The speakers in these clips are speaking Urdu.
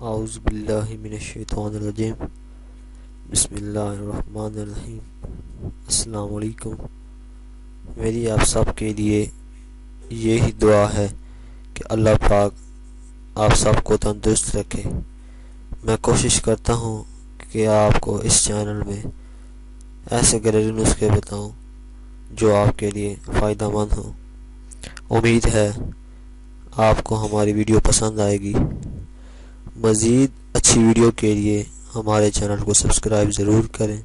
اعوذ باللہ من الشیطان الرجیم بسم اللہ الرحمن الرحیم۔ السلام علیکم۔ میری آپ سب کے لیے یہی دعا ہے کہ اللہ پاک آپ سب کو تندرست رکھے۔ میں کوشش کرتا ہوں کہ آپ کو اس چینل میں ایسے گھریلو نسخے بتاؤں جو آپ کے لیے فائدہ مند ہوں۔ امید ہے آپ کو ہماری ویڈیو پسند آئے گی۔ مزید اچھی ویڈیو کے لیے ہمارے چینل کو سبسکرائب ضرور کریں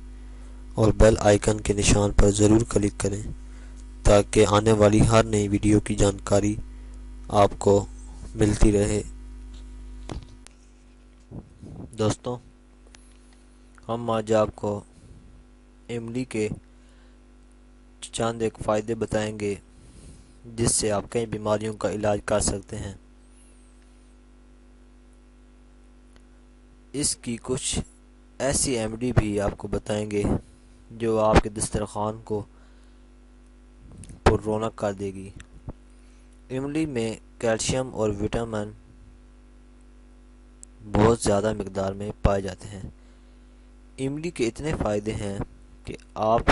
اور بیل آئیکن کے نشان پر ضرور کلک کریں تاکہ آنے والی ہر نئی ویڈیو کی جانکاری آپ کو ملتی رہے۔ دوستوں، ہم آج آپ کو املی کے چند ایک فائدے بتائیں گے جس سے آپ کئی بیماریوں کا علاج کر سکتے ہیں۔ اس کی کچھ ایسی ریمیڈی بھی آپ کو بتائیں گے جو آپ کے دسترخوان کو پر رونق کر دے گی۔ املی میں کیلشیم اور وٹامن بہت زیادہ مقدار میں پائے جاتے ہیں۔ املی کے اتنے فائدے ہیں کہ آپ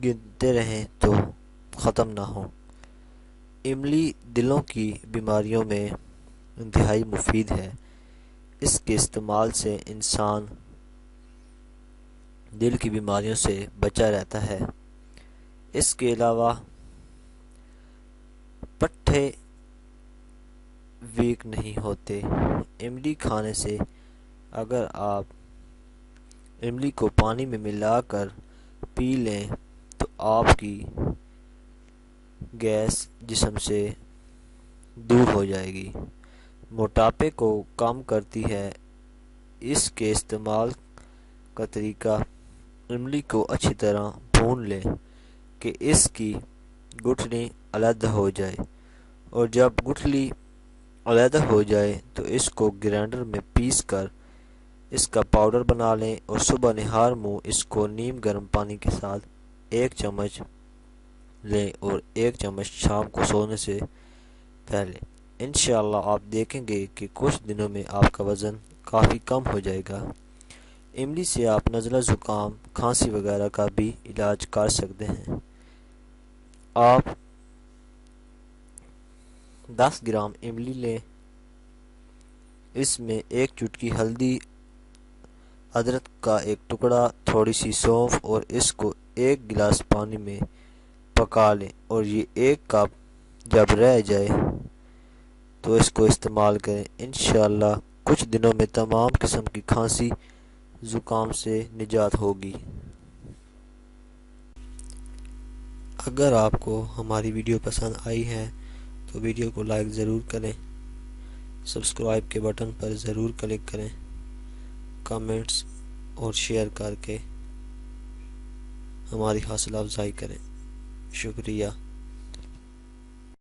گنتے رہیں تو ختم نہ ہوں۔ املی دلوں کی بیماریوں میں انتہائی مفید ہے۔ اس کے استعمال سے انسان دل کی بیماریوں سے بچا رہتا ہے۔ اس کے علاوہ پٹھے ویک نہیں ہوتے۔ املی کھانے سے اگر آپ املی کو پانی میں ملا کر پی لیں تو آپ کی گیس جسم سے دور ہو جائے گی۔ موٹاپے کو کم کرتی ہے۔ اس کے استعمال کا طریقہ: املی کو اچھی طرح بھون لیں کہ اس کی گٹھلی علیحدہ ہو جائے، اور جب گٹھلی علیحدہ ہو جائے تو اس کو گرینڈر میں پیس کر اس کا پاؤڈر بنا لیں، اور صبح نہار منہ اس کو نیم گرم پانی کے ساتھ 1 چمچ لیں اور 1 چمچ شام کو سونے سے پہلے۔ انشاءاللہ آپ دیکھیں گے کہ کچھ دنوں میں آپ کا وزن کافی کم ہو جائے گا۔ املی سے آپ نزلہ، زکام، کھانسی وغیرہ کا بھی علاج کر سکتے ہیں۔ آپ 10 گرام املی لیں، اس میں 1 چٹکی ہلدی، ادرک کا 1 ٹکڑا، تھوڑی سی سونف، اور اس کو 1 گلاس پانی میں پکا لیں، اور یہ 1 کپ جب رہ جائے تو اس کو استعمال کریں۔ انشاءاللہ کچھ دنوں میں تمام قسم کی کھانسی، زکام سے نجات ہوگی۔ اگر آپ کو ہماری ویڈیو پسند آئی ہے تو ویڈیو کو لائک ضرور کریں، سبسکرائب کے بٹن پر ضرور کلک کریں، کمنٹس اور شیئر کر کے ہماری حوصلہ افزائی کریں۔ شکریہ۔